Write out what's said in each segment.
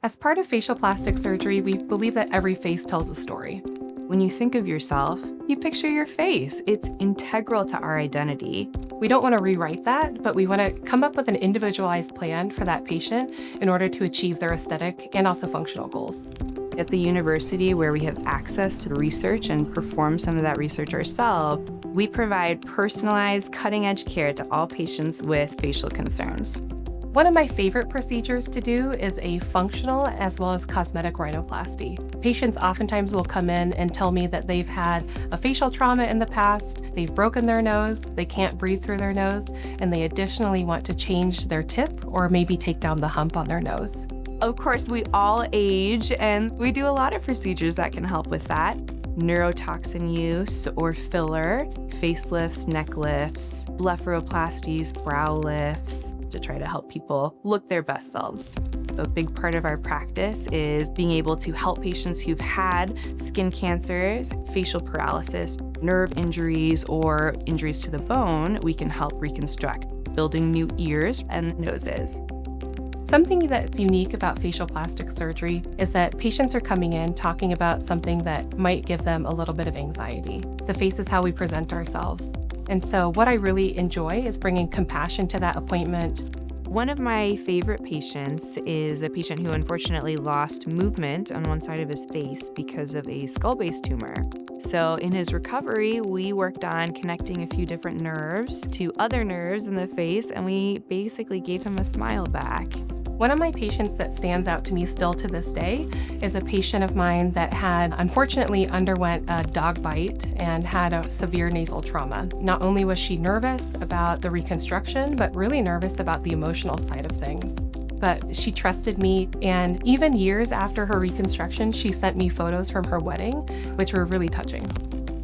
As part of facial plastic surgery, we believe that every face tells a story. When you think of yourself, you picture your face. It's integral to our identity. We don't want to rewrite that, but we want to come up with an individualized plan for that patient in order to achieve their aesthetic and also functional goals. At the university, where we have access to research and perform some of that research ourselves, we provide personalized, cutting-edge care to all patients with facial concerns. One of my favorite procedures to do is a functional as well as cosmetic rhinoplasty. Patients oftentimes will come in and tell me that they've had a facial trauma in the past, they've broken their nose, they can't breathe through their nose, and they additionally want to change their tip or maybe take down the hump on their nose. Of course, we all age, and we do a lot of procedures that can help with that. Neurotoxin use or filler, facelifts, neck lifts, blepharoplasties, brow lifts, to try to help people look their best selves. A big part of our practice is being able to help patients who've had skin cancers, facial paralysis, nerve injuries, or injuries to the bone. We can help reconstruct, building new ears and noses. Something that's unique about facial plastic surgery is that patients are coming in talking about something that might give them a little bit of anxiety. The face is how we present ourselves. And so what I really enjoy is bringing compassion to that appointment. One of my favorite patients is a patient who unfortunately lost movement on one side of his face because of a skull-base tumor. So in his recovery, we worked on connecting a few different nerves to other nerves in the face, and we basically gave him a smile back. One of my patients that stands out to me still to this day is a patient of mine that had unfortunately underwent a dog bite and had a severe nasal trauma. Not only was she nervous about the reconstruction, but really nervous about the emotional side of things. But she trusted me, and even years after her reconstruction, she sent me photos from her wedding, which were really touching.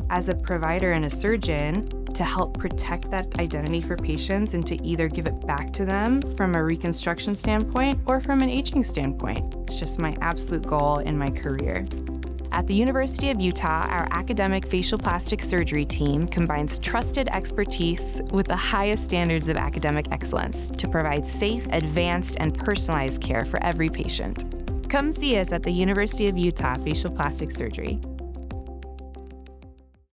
As a provider and a surgeon, to help protect that identity for patients and to either give it back to them from a reconstruction standpoint or from an aging standpoint. It's just my absolute goal in my career. At the University of Utah, our academic facial plastic surgery team combines trusted expertise with the highest standards of academic excellence to provide safe, advanced, and personalized care for every patient. Come see us at the University of Utah Facial Plastic Surgery.